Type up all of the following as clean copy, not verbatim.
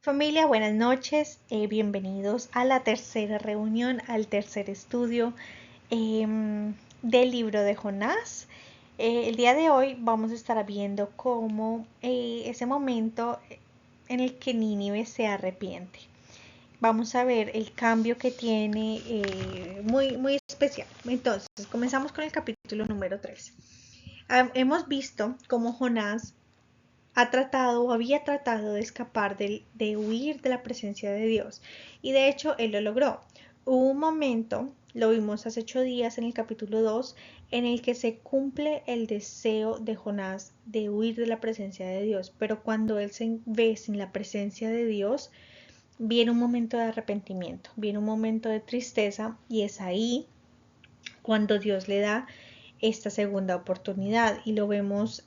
Familia, buenas noches, bienvenidos a la tercera reunión, al tercer estudio del libro de Jonás. El día de hoy vamos a estar viendo cómo ese momento en el que Nínive se arrepiente. Vamos a ver el cambio que tiene muy especial. Entonces, comenzamos con el capítulo número 3. Hemos visto cómo Jonás había tratado de escapar de huir de la presencia de Dios. Y de hecho, él lo logró. Hubo un momento, lo vimos hace 8 días en el capítulo 2, en el que se cumple el deseo de Jonás de huir de la presencia de Dios. Pero cuando él se ve sin la presencia de Dios, viene un momento de arrepentimiento, viene un momento de tristeza, y es ahí cuando Dios le da esta segunda oportunidad. Y lo vemos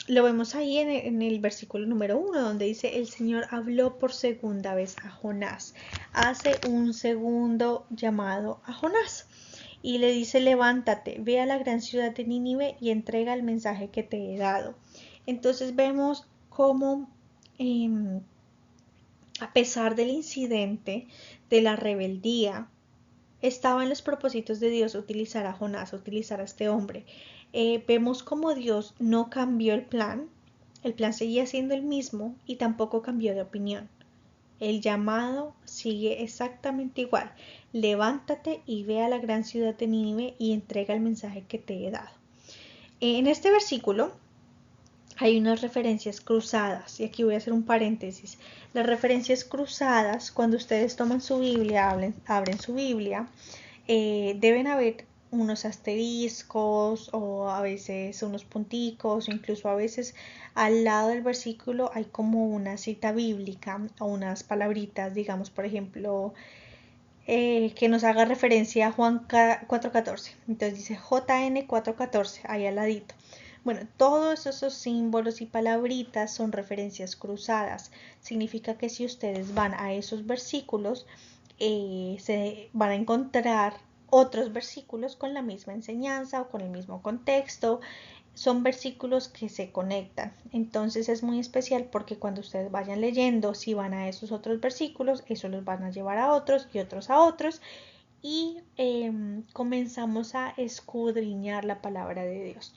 lo vemos ahí en el versículo número 1, donde dice: el Señor habló por segunda vez a Jonás. Hace un segundo llamado a Jonás y le dice: levántate, ve a la gran ciudad de Nínive y entrega el mensaje que te he dado. Entonces vemos cómo a pesar del incidente, de la rebeldía, estaba en los propósitos de Dios utilizar a Jonás, utilizar a este hombre. Vemos como Dios no cambió el plan seguía siendo el mismo y tampoco cambió de opinión. El llamado sigue exactamente igual: levántate y ve a la gran ciudad de Nínive y entrega el mensaje que te he dado. En este versículo hay unas referencias cruzadas, y aquí voy a hacer un paréntesis. Las referencias cruzadas, cuando ustedes toman su Biblia, abren su Biblia, deben haber unos asteriscos o a veces unos punticos, o incluso a veces al lado del versículo hay como una cita bíblica o unas palabritas, digamos, por ejemplo, que nos haga referencia a Juan 4:14. Entonces dice JN 4:14, ahí al ladito. Bueno, todos esos símbolos y palabritas son referencias cruzadas. Significa que si ustedes van a esos versículos, se van a encontrar otros versículos con la misma enseñanza o con el mismo contexto. Son versículos que se conectan. Entonces es muy especial porque cuando ustedes vayan leyendo, si van a esos otros versículos, eso los van a llevar a otros y otros a otros, y comenzamos a escudriñar la palabra de Dios.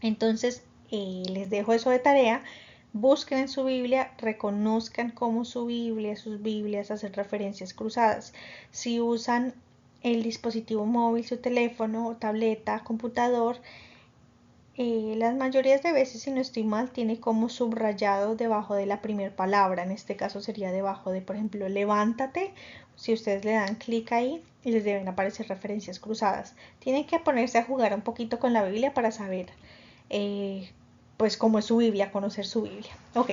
Entonces les dejo eso de tarea. Busquen en su Biblia, reconozcan cómo sus Biblias hacen referencias cruzadas. Si usan el dispositivo móvil, su teléfono, tableta, computador, las mayorías de veces, si no estoy mal, tiene como subrayado debajo de la primera palabra. En este caso sería debajo de, por ejemplo, levántate. Si ustedes le dan clic ahí, les deben aparecer referencias cruzadas. Tienen que ponerse a jugar un poquito con la Biblia para saber pues cómo es su Biblia, conocer su Biblia. Ok,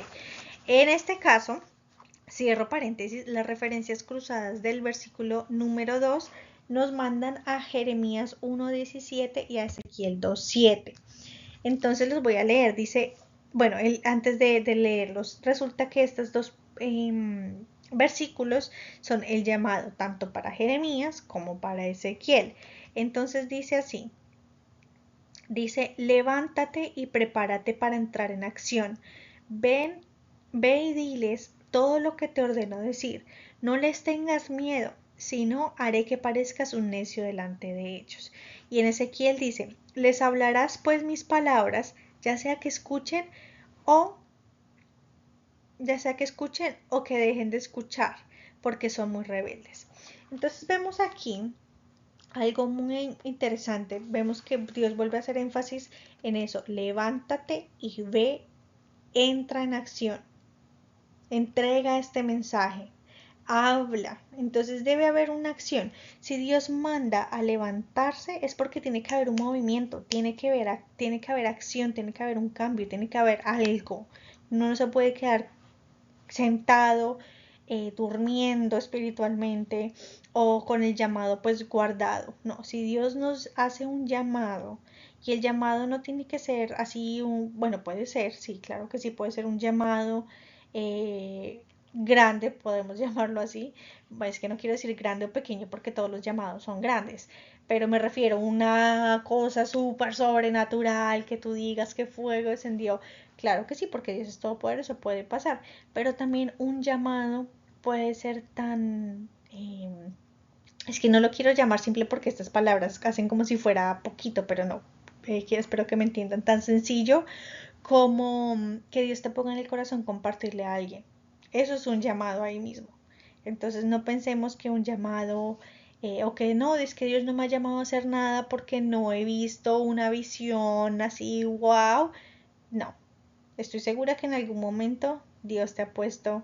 en este caso, cierro paréntesis, las referencias cruzadas del versículo número 2 nos mandan a Jeremías 1:17 y a Ezequiel 2:7. Entonces los voy a leer. Dice, bueno, antes de leerlos, resulta que estos dos versículos son el llamado tanto para Jeremías como para Ezequiel. Entonces dice así: dice, levántate y prepárate para entrar en acción. Ve y diles todo lo que te ordeno decir. No les tengas miedo, sino haré que parezcas un necio delante de ellos. Y en Ezequiel dice, les hablarás pues mis palabras, ya sea que escuchen o que dejen de escuchar, porque son muy rebeldes. Entonces vemos aquí algo muy interesante. Vemos que Dios vuelve a hacer énfasis en eso: levántate y ve, entra en acción, entrega este mensaje, habla. Entonces debe haber una acción. Si Dios manda a levantarse, es porque tiene que haber un movimiento, tiene que haber acción, tiene que haber un cambio, tiene que haber algo. Uno no se puede quedar sentado, durmiendo espiritualmente, o con el llamado pues guardado. No, si Dios nos hace un llamado, y el llamado no tiene que ser así, bueno, puede ser, sí, claro que sí, puede ser un llamado grande, podemos llamarlo así. Es que no quiero decir grande o pequeño porque todos los llamados son grandes, pero me refiero a una cosa súper sobrenatural, que tú digas que fuego descendió. Claro que sí, porque Dios es todopoderoso, puede pasar, pero también un llamado puede ser tan... es que no lo quiero llamar simple porque estas palabras hacen como si fuera poquito, pero no. Espero que me entiendan. Tan sencillo como que Dios te ponga en el corazón compartirle a alguien. Eso es un llamado ahí mismo. Entonces no pensemos que un llamado o que no, es que Dios no me ha llamado a hacer nada porque no he visto una visión así, wow. No, estoy segura que en algún momento Dios te ha puesto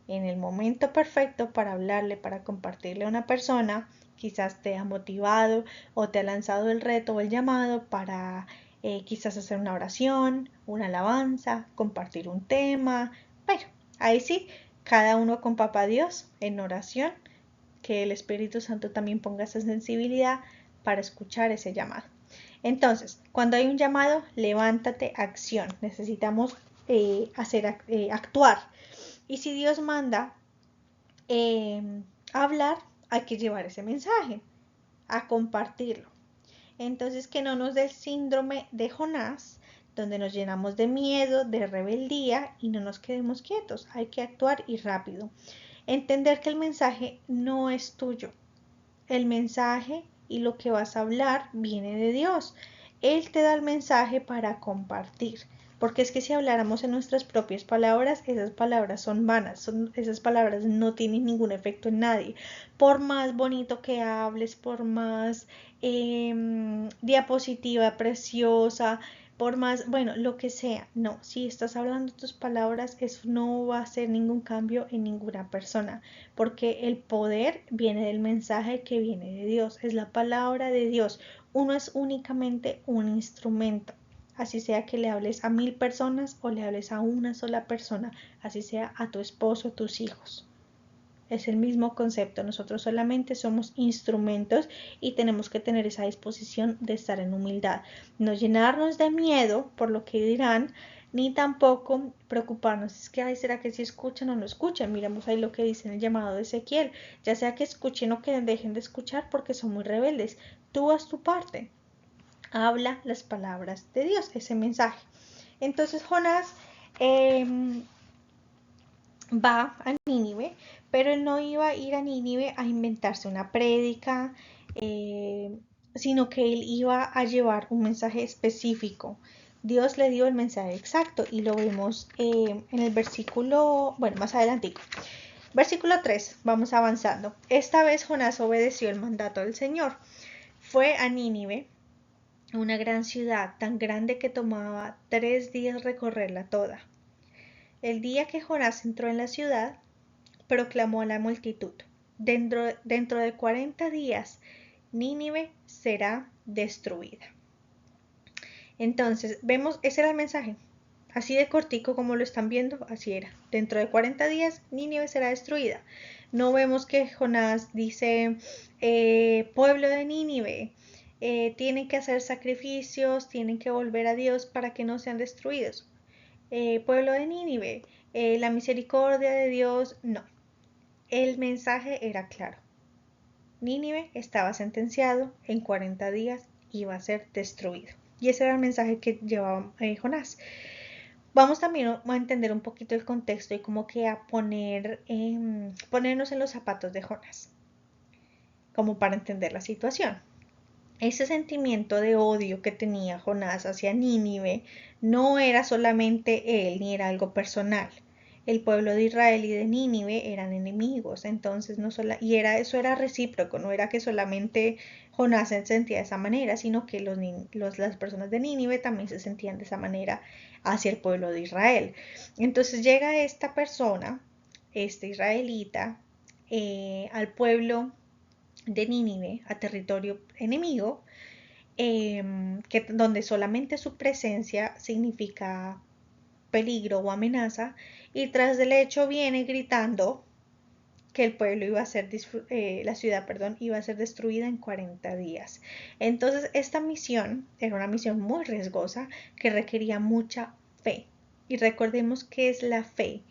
en el momento perfecto para hablarle, para compartirle a una persona. Quizás te ha motivado o te ha lanzado el reto o el llamado para quizás hacer una oración, una alabanza, compartir un tema. Bueno, ahí sí, cada uno con papá Dios en oración, que el Espíritu Santo también ponga esa sensibilidad para escuchar ese llamado. Entonces, cuando hay un llamado, levántate, acción. Necesitamos actuar. Y si Dios manda a hablar, hay que llevar ese mensaje, a compartirlo. Entonces, que no nos dé el síndrome de Jonás, donde nos llenamos de miedo, de rebeldía y no nos quedemos quietos. Hay que actuar y rápido. Entender que el mensaje no es tuyo. El mensaje y lo que vas a hablar viene de Dios. Él te da el mensaje para compartir. Porque es que si habláramos en nuestras propias palabras, esas palabras son vanas, esas palabras no tienen ningún efecto en nadie. Por más bonito que hables, por más diapositiva preciosa, por más, bueno, lo que sea, no, si estás hablando tus palabras, eso no va a hacer ningún cambio en ninguna persona, porque el poder viene del mensaje que viene de Dios, es la palabra de Dios. Uno es únicamente un instrumento, así sea que le hables a 1000 personas o le hables a una sola persona, así sea a tu esposo o tus hijos. Es el mismo concepto, nosotros solamente somos instrumentos y tenemos que tener esa disposición de estar en humildad, no llenarnos de miedo por lo que dirán, ni tampoco preocuparnos, es que, ay, ¿será que si escuchan o no escuchan? Miramos ahí lo que dice en el llamado de Ezequiel, ya sea que escuchen o que dejen de escuchar porque son muy rebeldes, tú haz tu parte, habla las palabras de Dios, ese mensaje. Entonces Jonás eh, va a Nínive, pero él no iba a ir a Nínive a inventarse una prédica, eh, sino que él iba a llevar un mensaje específico. Dios le dio el mensaje exacto y lo vemos en el versículo, bueno, más adelantico. Versículo 3, vamos avanzando. Esta vez Jonás obedeció el mandato del Señor. Fue a Nínive, una gran ciudad tan grande que tomaba 3 días recorrerla toda. El día que Jonás entró en la ciudad, proclamó a la multitud, dentro de 40 días Nínive será destruida. Entonces, vemos, ese era el mensaje. Así de cortico como lo están viendo, así era. Dentro de 40 días Nínive será destruida. No vemos que Jonás dice, pueblo de Nínive, tienen que hacer sacrificios, tienen que volver a Dios para que no sean destruidos. Pueblo de Nínive, la misericordia de Dios, no. El mensaje era claro. Nínive estaba sentenciado, en 40 días iba a ser destruido. Y ese era el mensaje que llevaba Jonás. Vamos también a entender un poquito el contexto y como que a ponernos en los zapatos de Jonás, como para entender la situación. Ese sentimiento de odio que tenía Jonás hacia Nínive no era solamente él, ni era algo personal. El pueblo de Israel y de Nínive eran enemigos, entonces eso era recíproco, no era que solamente Jonás se sentía de esa manera, sino que las personas de Nínive también se sentían de esa manera hacia el pueblo de Israel. Entonces llega esta persona, este israelita, al pueblo de Nínive, a territorio enemigo, donde solamente su presencia significa peligro o amenaza, y tras del hecho viene gritando que el pueblo iba a ser, la ciudad, perdón, iba a ser destruida en 40 días. Entonces, esta misión era una misión muy riesgosa que requería mucha fe. Y recordemos qué es la fe.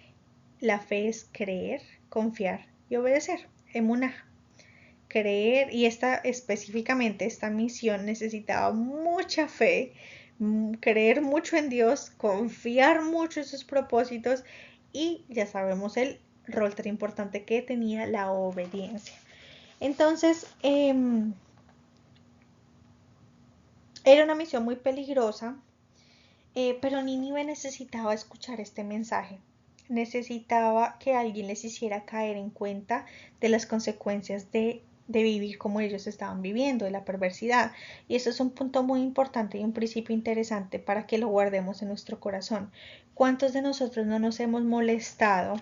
La fe es creer, confiar y obedecer. Emuná. Creer, y específicamente esta misión necesitaba mucha fe, creer mucho en Dios, confiar mucho en sus propósitos y ya sabemos el rol tan importante que tenía la obediencia. Entonces, era una misión muy peligrosa, pero Nínive necesitaba escuchar este mensaje. Necesitaba que alguien les hiciera caer en cuenta de las consecuencias de vivir como ellos estaban viviendo, de la perversidad. Y eso es un punto muy importante y un principio interesante para que lo guardemos en nuestro corazón. ¿Cuántos de nosotros no nos hemos molestado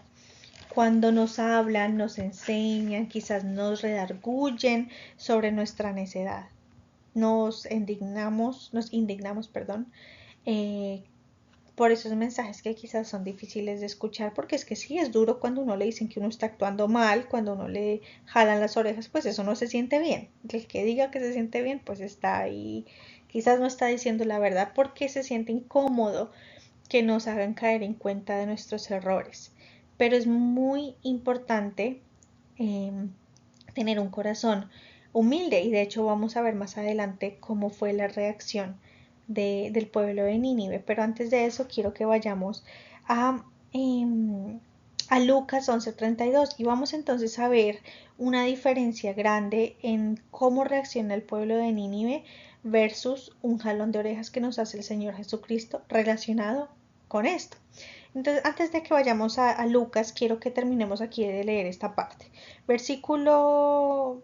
cuando nos hablan, nos enseñan, quizás nos redarguyen sobre nuestra necedad? Nos indignamos, perdón, eh, por esos mensajes que quizás son difíciles de escuchar, porque es que sí, es duro cuando uno le dicen que uno está actuando mal, cuando uno le jalan las orejas, pues eso no se siente bien. El que diga que se siente bien, pues está ahí, quizás no está diciendo la verdad porque se siente incómodo que nos hagan caer en cuenta de nuestros errores. Pero es muy importante eh, tener un corazón humilde y de hecho vamos a ver más adelante cómo fue la reacción del pueblo de Nínive. Pero antes de eso quiero que vayamos a, a Lucas 11:32 y vamos entonces a ver una diferencia grande en cómo reacciona el pueblo de Nínive versus un jalón de orejas que nos hace el Señor Jesucristo relacionado con esto. Entonces, antes de que vayamos a Lucas, quiero que terminemos aquí de leer esta parte. Versículo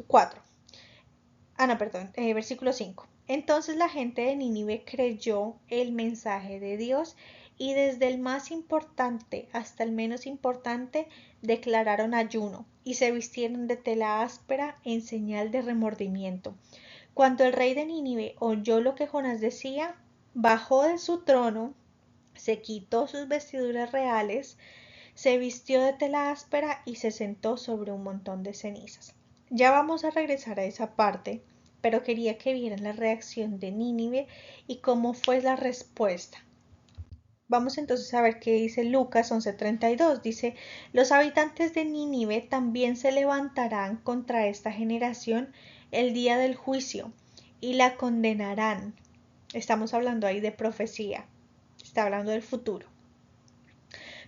4. No, perdón, versículo 5. Entonces la gente de Nínive creyó el mensaje de Dios y desde el más importante hasta el menos importante declararon ayuno y se vistieron de tela áspera en señal de remordimiento. Cuando el rey de Nínive oyó lo que Jonás decía, bajó de su trono, se quitó sus vestiduras reales, se vistió de tela áspera y se sentó sobre un montón de cenizas. Ya vamos a regresar a esa parte, pero quería que vieran la reacción de Nínive y cómo fue la respuesta. Vamos entonces a ver qué dice Lucas 11:32. Dice, los habitantes de Nínive también se levantarán contra esta generación el día del juicio y la condenarán. Estamos hablando ahí de profecía, está hablando del futuro.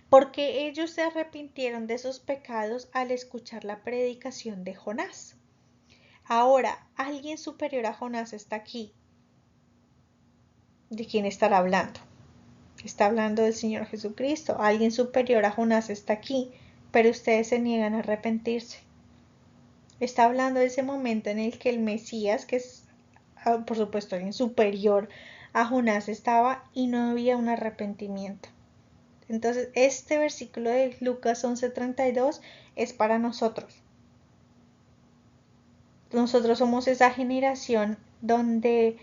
Porque ellos se arrepintieron de sus pecados al escuchar la predicación de Jonás. Ahora, alguien superior a Jonás está aquí. ¿De quién estará hablando? Está hablando del Señor Jesucristo. Alguien superior a Jonás está aquí, pero ustedes se niegan a arrepentirse. Está hablando de ese momento en el que el Mesías, que es por supuesto alguien superior a Jonás, estaba y no había un arrepentimiento. Entonces, este versículo de Lucas 11:32 es para nosotros. Nosotros somos esa generación donde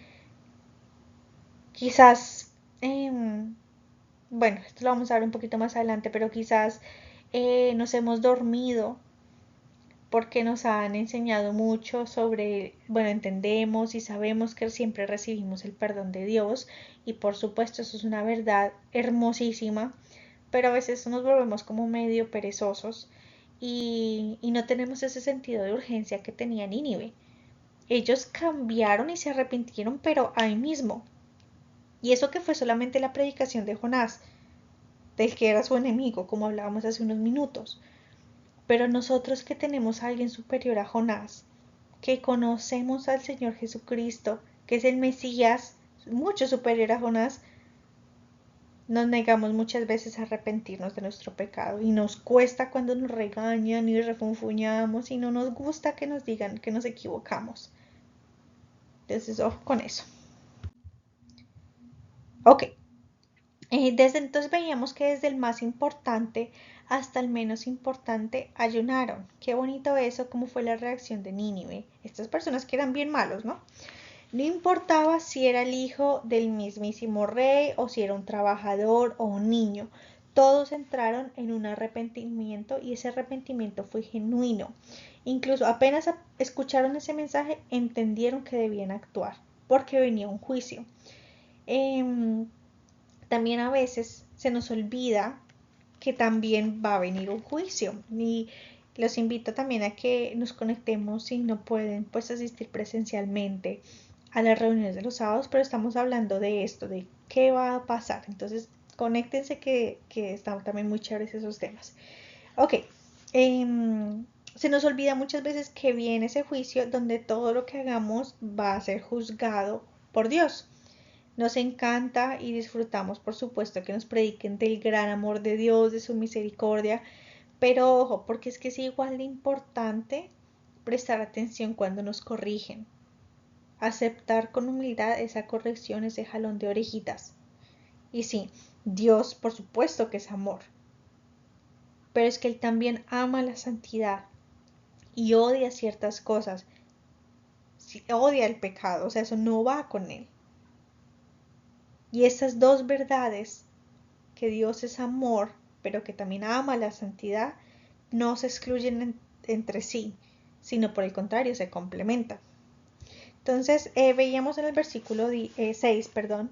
quizás, bueno, esto lo vamos a ver un poquito más adelante, pero quizás nos hemos dormido porque nos han enseñado mucho sobre, bueno, entendemos y sabemos que siempre recibimos el perdón de Dios y por supuesto eso es una verdad hermosísima, pero a veces nos volvemos como medio perezosos y no tenemos ese sentido de urgencia que tenía Nínive. Ellos cambiaron y se arrepintieron, pero ahí mismo. Y eso que fue solamente la predicación de Jonás, del que era su enemigo, como hablábamos hace unos minutos. Pero nosotros que tenemos a alguien superior a Jonás, que conocemos al Señor Jesucristo, que es el Mesías, mucho superior a Jonás, nos negamos muchas veces a arrepentirnos de nuestro pecado y nos cuesta cuando nos regañan y refunfuñamos y no nos gusta que nos digan que nos equivocamos. Entonces, ojo con eso. Ok, desde entonces veíamos que desde el más importante hasta el menos importante ayunaron. Qué bonito eso, cómo fue la reacción de Nínive. Estas personas que eran bien malos, ¿no? No importaba si era el hijo del mismísimo rey o si era un trabajador o un niño. Todos entraron en un arrepentimiento y ese arrepentimiento fue genuino. Incluso apenas escucharon ese mensaje, entendieron que debían actuar porque venía un juicio. También a veces se nos olvida que también va a venir un juicio y los invito también a que nos conectemos si no pueden pues asistir presencialmente a las reuniones de los sábados, pero estamos hablando de esto, de qué va a pasar. Entonces, conéctense que están también muy chéveres esos temas. Ok, se nos olvida muchas veces que viene ese juicio donde todo lo que hagamos va a ser juzgado por Dios. Nos encanta y disfrutamos, por supuesto, que nos prediquen del gran amor de Dios, de su misericordia, pero ojo, porque es que es igual de importante prestar atención cuando nos corrigen, aceptar con humildad esa corrección, ese jalón de orejitas. Y sí, Dios, por supuesto que es amor, pero es que Él también ama la santidad y odia ciertas cosas, odia el pecado, o sea, eso no va con Él. Y esas dos verdades, que Dios es amor, pero que también ama la santidad, no se excluyen entre sí, sino por el contrario, se complementan. Entonces, veíamos en el versículo 6, perdón,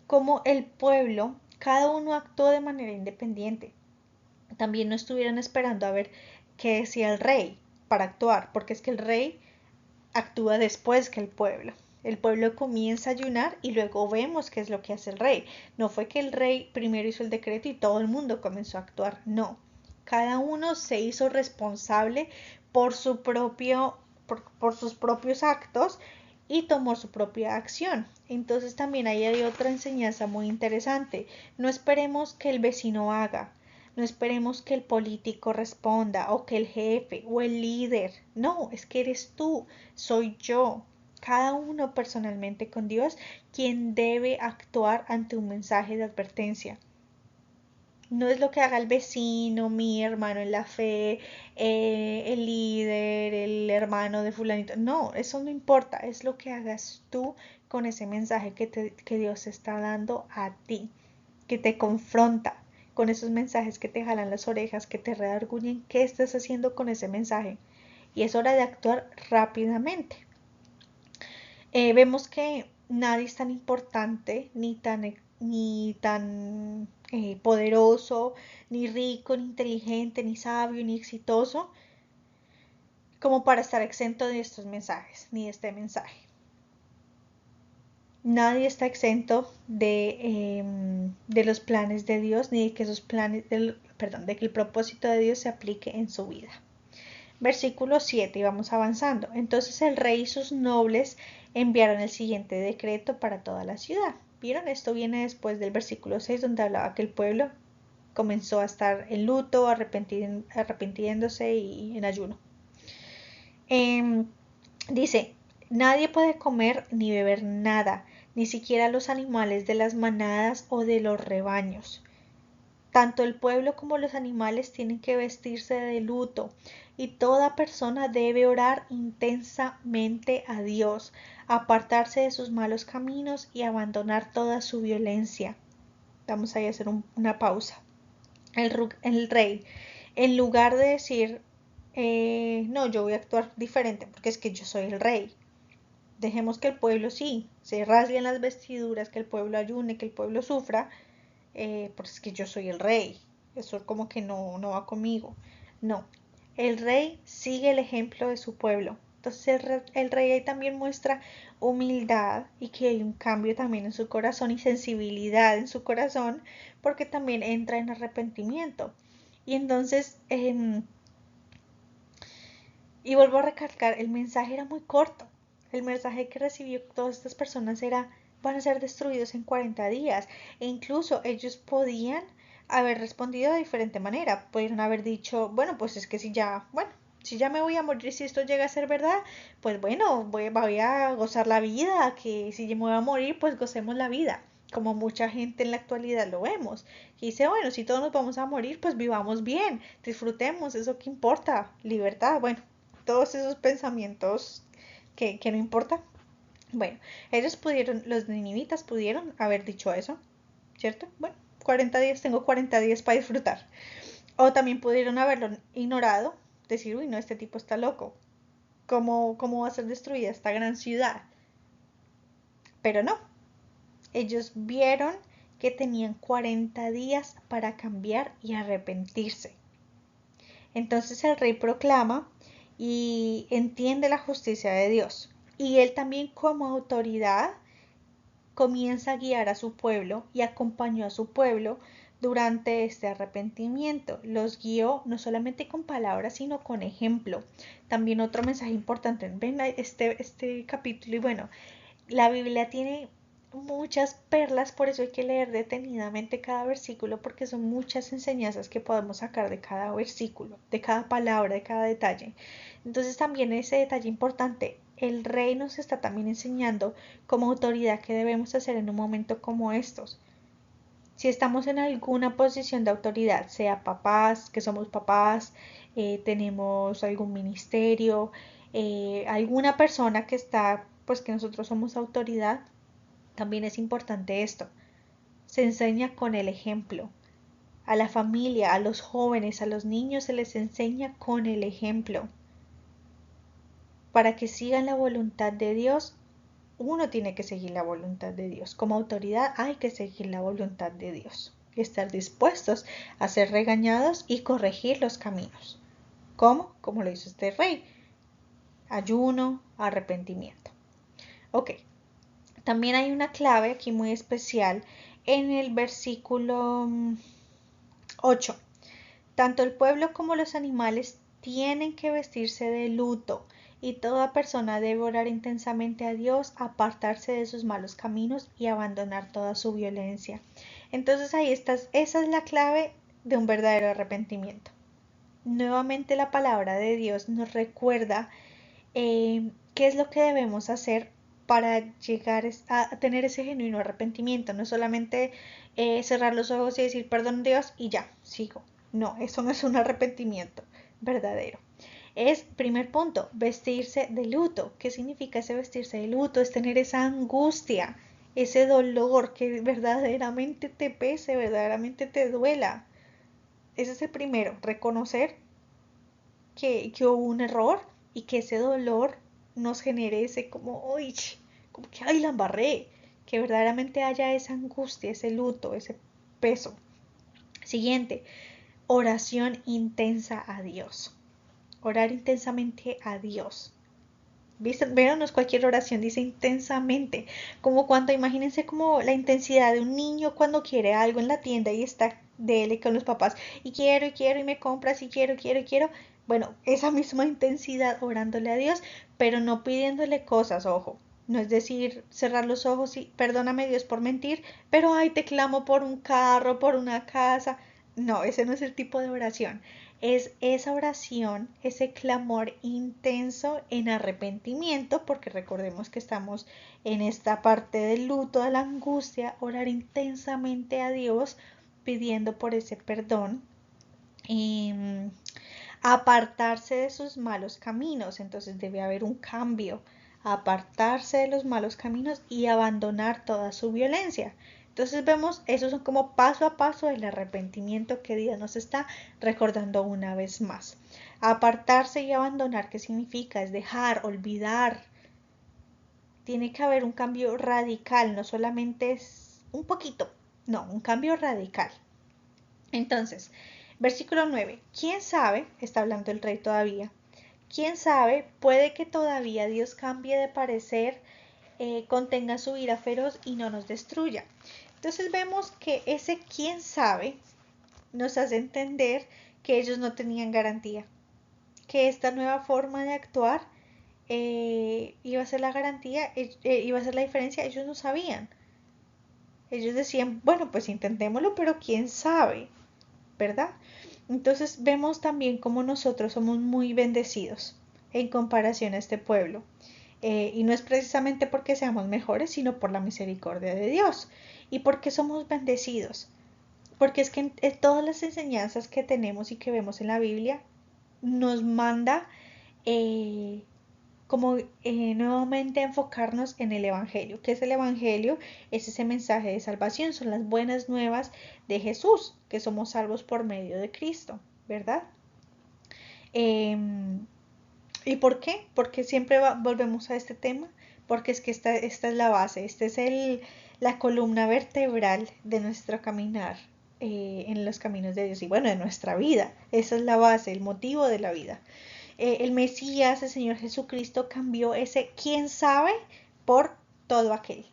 cómo el pueblo, cada uno actuó de manera independiente. También no estuvieron esperando a ver qué decía el rey para actuar, porque es que el rey actúa después que el pueblo. El pueblo comienza a ayunar y luego vemos qué es lo que hace el rey. No fue que el rey primero hizo el decreto y todo el mundo comenzó a actuar, no. Cada uno se hizo responsable por por sus propios actos y tomó su propia acción. Entonces también ahí hay otra enseñanza muy interesante. No esperemos que el vecino haga, no esperemos que el político responda o que el jefe o el líder. No, es que eres tú, soy yo. Cada uno personalmente con Dios quien debe actuar ante un mensaje de advertencia. No es lo que haga el vecino, mi hermano en la fe, el líder, el hermano de fulanito. No, eso no importa. Es lo que hagas tú con ese mensaje que Dios te está dando a ti, que te confronta con esos mensajes que te jalan las orejas, que te redarguyen. ¿Qué estás haciendo con ese mensaje? Y es hora de actuar rápidamente. Vemos que nadie es tan importante, ni tan poderoso, ni rico, ni inteligente, ni sabio, ni exitoso, como para estar exento de estos mensajes, ni de este mensaje. Nadie está exento de los planes de Dios, ni de que esos perdón, de que el propósito de Dios se aplique en su vida. Versículo 7, y vamos avanzando. Entonces el rey y sus nobles enviaron el siguiente decreto para toda la ciudad. ¿Vieron? Esto viene después del versículo 6, donde hablaba que el pueblo comenzó a estar en luto, arrepintiéndose y en ayuno. Dice, nadie puede comer ni beber nada, ni siquiera los animales de las manadas o de los rebaños. Tanto el pueblo como los animales tienen que vestirse de luto y toda persona debe orar intensamente a Dios, apartarse de sus malos caminos y abandonar toda su violencia. Vamos a hacer una pausa. El rey, en lugar de decir, no, yo voy a actuar diferente porque es que yo soy el rey. Dejemos que el pueblo sí, se rasguen las vestiduras, que el pueblo ayune, que el pueblo sufra, porque es que yo soy el rey. Eso como que no va conmigo. No, el rey sigue el ejemplo de su pueblo. Entonces el rey ahí también muestra humildad y que hay un cambio también en su corazón y sensibilidad en su corazón porque también entra en arrepentimiento. Y entonces, y vuelvo a recalcar, el mensaje era muy corto. El mensaje que recibió todas estas personas era, van a ser destruidos en 40 días. E incluso ellos podían haber respondido de diferente manera. Pudieron haber dicho, bueno, pues es que si ya me voy a morir, si esto llega a ser verdad, pues bueno, voy a gozar la vida, que si me voy a morir, pues gocemos la vida. Como mucha gente en la actualidad lo vemos. Y dice, bueno, si todos nos vamos a morir, pues vivamos bien, disfrutemos, eso que importa, libertad, bueno, todos esos pensamientos que no importa. Bueno, los ninivitas pudieron haber dicho eso, ¿cierto? Bueno, 40 días, tengo 40 días para disfrutar. O también pudieron haberlo ignorado, decir, uy, no, este tipo está loco. ¿Cómo va a ser destruida esta gran ciudad? Pero no, ellos vieron que tenían 40 días para cambiar y arrepentirse. Entonces el rey proclama y entiende la justicia de Dios. Y él también como autoridad comienza a guiar a su pueblo y acompañó a su pueblo durante este arrepentimiento. Los guió no solamente con palabras, sino con ejemplo. También otro mensaje importante. Ven este capítulo y bueno, la Biblia tiene muchas perlas, por eso hay que leer detenidamente cada versículo, porque son muchas enseñanzas que podemos sacar de cada versículo, de cada palabra, de cada detalle. Entonces también ese detalle importante, el rey nos está también enseñando como autoridad qué debemos hacer en un momento como estos. Si estamos en alguna posición de autoridad, sea papás, que somos papás, tenemos algún ministerio, alguna persona que está, pues que nosotros somos autoridad, también es importante esto. Se enseña con el ejemplo. A la familia, a los jóvenes, a los niños se les enseña con el ejemplo. Para que sigan la voluntad de Dios, uno tiene que seguir la voluntad de Dios. Como autoridad hay que seguir la voluntad de Dios y estar dispuestos a ser regañados y corregir los caminos. ¿Cómo? Como lo hizo este rey. Ayuno, arrepentimiento. Ok, también hay una clave aquí muy especial en el versículo 8. Tanto el pueblo como los animales tienen que vestirse de luto y toda persona debe orar intensamente a Dios, apartarse de sus malos caminos y abandonar toda su violencia. Entonces ahí estás, esa es la clave de un verdadero arrepentimiento. Nuevamente la palabra de Dios nos recuerda qué es lo que debemos hacer para llegar a tener ese genuino arrepentimiento. No solamente cerrar los ojos y decir perdón Dios y ya, sigo. No, eso no es un arrepentimiento verdadero. Es, primer punto, vestirse de luto. ¿Qué significa ese vestirse de luto? Es tener esa angustia, ese dolor que verdaderamente te pese, verdaderamente te duela. Ese es el primero, reconocer que hubo un error y que ese dolor nos genere ese como, uy, como que, ay, la embarré, que verdaderamente haya esa angustia, ese luto, ese peso. Siguiente, oración intensa a Dios. Orar intensamente a Dios. ¿Viste? Pero no es cualquier oración, dice intensamente. Como cuando, imagínense como la intensidad de un niño cuando quiere algo en la tienda y está de él con los papás. Y quiero, y me compras, y quiero. Bueno, esa misma intensidad orándole a Dios, pero no pidiéndole cosas, ojo. No es decir, cerrar los ojos y perdóname Dios por mentir, pero ay, te clamo por un carro, por una casa. No, ese no es el tipo de oración. Es esa oración, ese clamor intenso en arrepentimiento, porque recordemos que estamos en esta parte del luto, de la angustia, orar intensamente a Dios pidiendo por ese perdón. Y apartarse de sus malos caminos, entonces debe haber un cambio, apartarse de los malos caminos y abandonar toda su violencia. Entonces vemos, esos son como paso a paso el arrepentimiento que Dios nos está recordando una vez más. Apartarse y abandonar, ¿qué significa? Es dejar, olvidar. Tiene que haber un cambio radical, no solamente es un poquito, no, un cambio radical. Entonces, versículo 9. ¿Quién sabe? Está hablando el rey todavía. ¿Quién sabe? Puede que todavía Dios cambie de parecer, contenga su ira feroz y no nos destruya. Entonces vemos que ese quién sabe nos hace entender que ellos no tenían garantía, que esta nueva forma de actuar iba a ser la garantía, iba a ser la diferencia, ellos no sabían. Ellos decían, bueno, pues intentémoslo, pero quién sabe, ¿verdad? Entonces vemos también cómo nosotros somos muy bendecidos en comparación a este pueblo. Y no es precisamente porque seamos mejores, sino por la misericordia de Dios. ¿Y porque somos bendecidos? Porque es que en todas las enseñanzas que tenemos y que vemos en la Biblia, nos manda eh, como nuevamente enfocarnos en el Evangelio. ¿Qué es el Evangelio? Es ese mensaje de salvación, son las buenas nuevas de Jesús, que somos salvos por medio de Cristo, ¿verdad? Eh, ¿Y por qué? Porque siempre volvemos a este tema, porque es que esta es la base, esta es la columna vertebral de nuestro caminar en los caminos de Dios y bueno, de nuestra vida. Esa es la base, el motivo de la vida. el Mesías, el Señor Jesucristo, cambió ese quién sabe por todo aquel.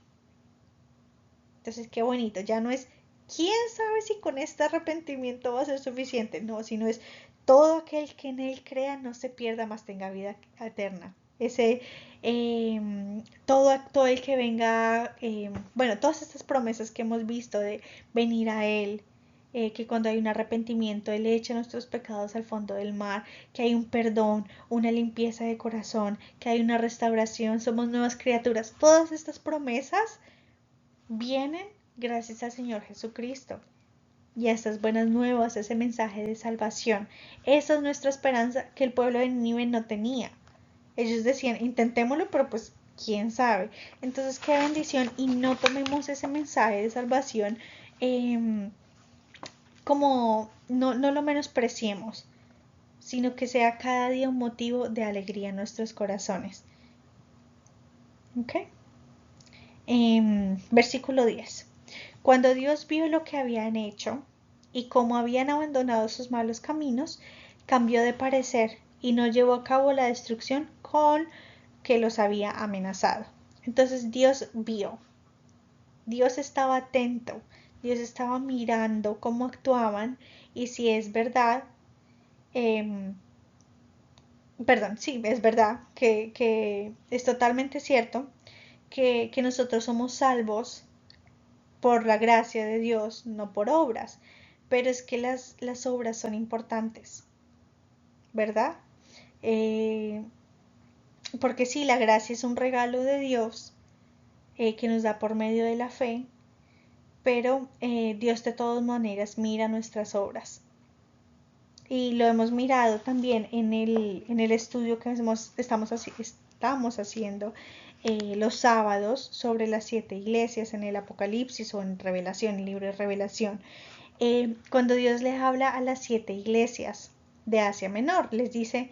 Entonces, qué bonito, ya no es quién sabe si con este arrepentimiento va a ser suficiente, no, sino es todo aquel que en él crea no se pierda, más tenga vida eterna. Todo el que venga, bueno, todas estas promesas que hemos visto de venir a él, que cuando hay un arrepentimiento, Él echa nuestros pecados al fondo del mar, que hay un perdón, una limpieza de corazón, que hay una restauración, somos nuevas criaturas. Todas estas promesas vienen gracias al Señor Jesucristo y a estas buenas nuevas, ese mensaje de salvación. Esa es nuestra esperanza que el pueblo de Nínive no tenía. Ellos decían, intentémoslo, pero pues quién sabe. Entonces, qué bendición, y no tomemos ese mensaje de salvación como no lo menospreciemos, sino que sea cada día un motivo de alegría en nuestros corazones. ¿Ok? Versículo 10. Cuando Dios vio lo que habían hecho y cómo habían abandonado sus malos caminos, cambió de parecer y no llevó a cabo la destrucción con que los había amenazado. Entonces Dios vio, Dios estaba atento, Dios estaba mirando cómo actuaban, y si es verdad, eh, perdón, sí, es verdad que es totalmente cierto que nosotros somos salvos por la gracia de Dios, no por obras, pero es que las obras son importantes, ¿verdad? Eh, porque sí, la gracia es un regalo de Dios, que nos da por medio de la fe, pero Dios de todas maneras mira nuestras obras. Y lo hemos mirado también en el estudio que estamos haciendo los sábados sobre las 7 iglesias en el Apocalipsis o en Revelación, el libro de Revelación. Cuando Dios les habla a las 7 iglesias de Asia Menor, les dice,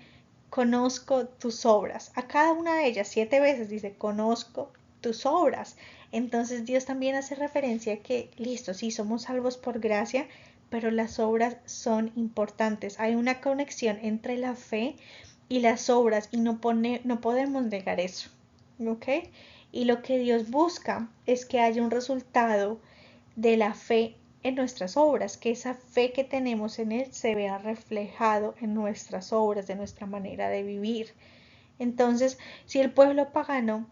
conozco tus obras. A cada una de ellas 7 veces dice, conozco tus obras. Entonces Dios también hace referencia a que, listo, sí, somos salvos por gracia, pero las obras son importantes. Hay una conexión entre la fe y las obras, y no podemos negar eso. ¿Ok? Y lo que Dios busca es que haya un resultado de la fe en nuestras obras, que esa fe que tenemos en Él se vea reflejado en nuestras obras, de nuestra manera de vivir. Entonces, si el pueblo pagano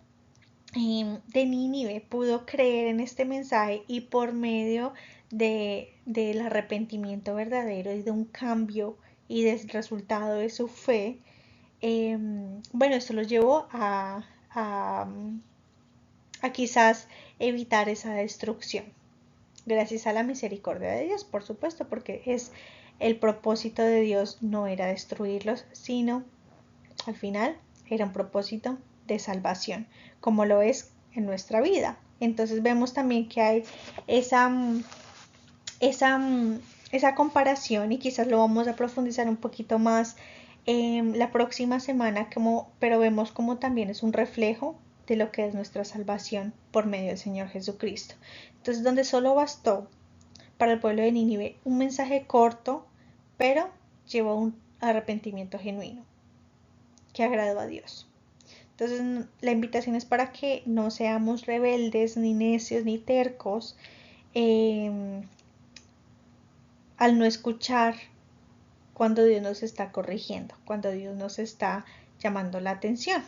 de Nínive pudo creer en este mensaje, y por medio del arrepentimiento verdadero y de un cambio y del resultado de su fe, bueno, esto los llevó a quizás evitar esa destrucción. Gracias a la misericordia de Dios, por supuesto, porque es el propósito de Dios, no era destruirlos, sino al final era un propósito de salvación, como lo es en nuestra vida. Entonces vemos también que hay esa, esa, esa comparación, y quizás lo vamos a profundizar un poquito más la próxima semana, pero vemos como también es un reflejo de lo que es nuestra salvación por medio del Señor Jesucristo. Entonces, donde solo bastó para el pueblo de Nínive un mensaje corto, pero llevó un arrepentimiento genuino que agradó a Dios. Entonces, la invitación es para que no seamos rebeldes, ni necios, ni tercos, eh, al no escuchar cuando Dios nos está corrigiendo, cuando Dios nos está llamando la atención.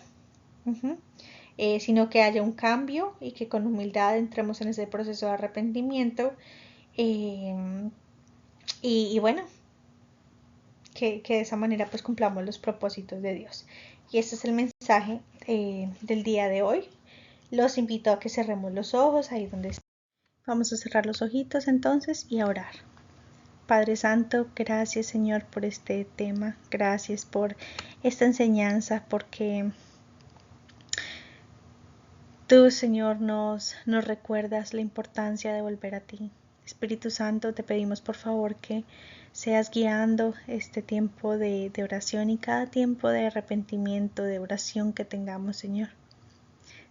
Sino que haya un cambio y que con humildad entremos en ese proceso de arrepentimiento, y bueno, que de esa manera pues cumplamos los propósitos de Dios. Y ese es el mensaje del día de hoy. Los invito a que cerremos los ojos ahí donde están. Vamos a cerrar los ojitos entonces y a orar. Padre Santo, gracias Señor por este tema, gracias por esta enseñanza, porque tú Señor nos recuerdas la importancia de volver a ti. Espíritu Santo, te pedimos por favor que seas guiando este tiempo de oración y cada tiempo de arrepentimiento, de oración que tengamos, Señor.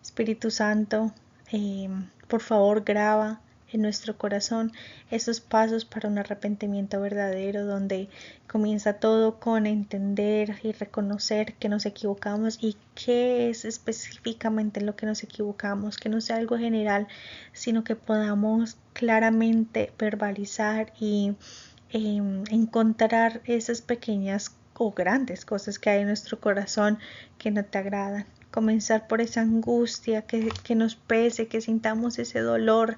Espíritu Santo, por favor graba en nuestro corazón esos pasos para un arrepentimiento verdadero, donde comienza todo con entender y reconocer que nos equivocamos y qué es específicamente en lo que nos equivocamos, que no sea algo general, sino que podamos claramente verbalizar y encontrar esas pequeñas o grandes cosas que hay en nuestro corazón que no te agradan. Comenzar por esa angustia, que nos pese, que sintamos ese dolor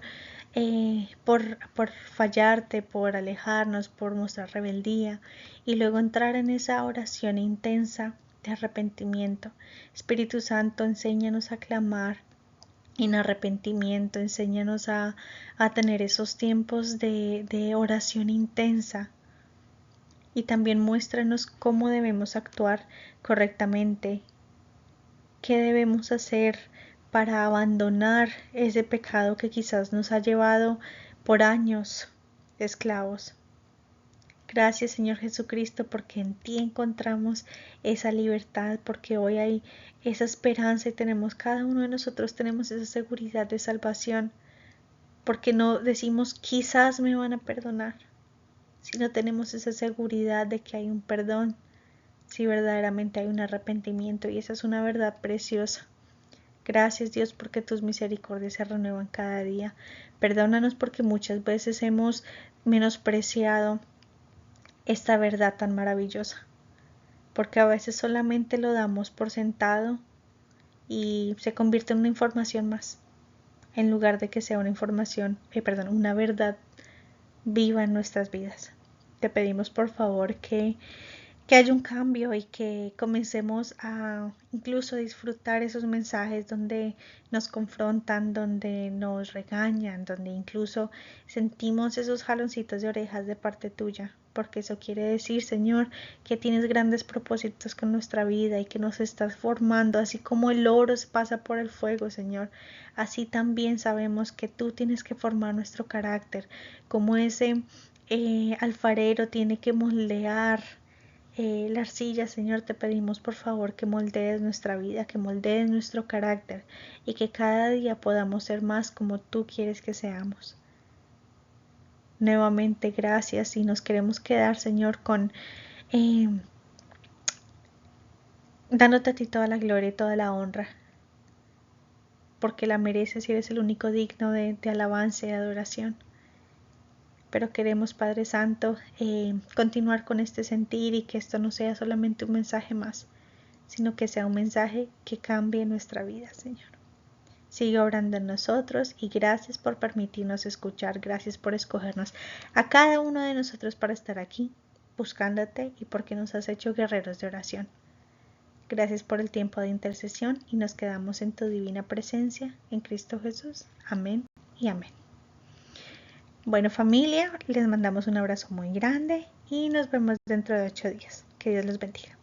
por fallarte, por alejarnos, por mostrar rebeldía, y luego entrar en esa oración intensa de arrepentimiento. Espíritu Santo, enséñanos a clamar en arrepentimiento, enséñanos a tener esos tiempos de oración intensa, y también muéstranos cómo debemos actuar correctamente, qué debemos hacer para abandonar ese pecado que quizás nos ha llevado por años esclavos. Gracias, Señor Jesucristo, porque en ti encontramos esa libertad, porque hoy hay esa esperanza y cada uno de nosotros tenemos esa seguridad de salvación, porque no decimos quizás me van a perdonar, sino tenemos esa seguridad de que hay un perdón, si verdaderamente hay un arrepentimiento, y esa es una verdad preciosa. Gracias, Dios, porque tus misericordias se renuevan cada día. Perdónanos porque muchas veces hemos menospreciado esta verdad tan maravillosa, porque a veces solamente lo damos por sentado y se convierte en una información más, en lugar de que sea una verdad viva en nuestras vidas. Te pedimos por favor que haya un cambio y que comencemos a incluso disfrutar esos mensajes donde nos confrontan, donde nos regañan, donde incluso sentimos esos jaloncitos de orejas de parte tuya, porque eso quiere decir, Señor, que tienes grandes propósitos con nuestra vida y que nos estás formando, así como el oro pasa por el fuego, Señor. Así también sabemos que tú tienes que formar nuestro carácter, como ese alfarero tiene que moldear la arcilla. Señor, te pedimos por favor que moldees nuestra vida, que moldees nuestro carácter, y que cada día podamos ser más como tú quieres que seamos. Nuevamente gracias, y nos queremos quedar, Señor, con dándote a ti toda la gloria y toda la honra, porque la mereces y eres el único digno de alabanza y adoración. Pero queremos, Padre Santo, continuar con este sentir, y que esto no sea solamente un mensaje más, sino que sea un mensaje que cambie nuestra vida, Señor. Sigue obrando en nosotros, y gracias por permitirnos escuchar, gracias por escogernos a cada uno de nosotros para estar aquí buscándote, y porque nos has hecho guerreros de oración. Gracias por el tiempo de intercesión, y nos quedamos en tu divina presencia, en Cristo Jesús. Amén y amén. Bueno, familia, les mandamos un abrazo muy grande y nos vemos dentro de 8 días. Que Dios los bendiga.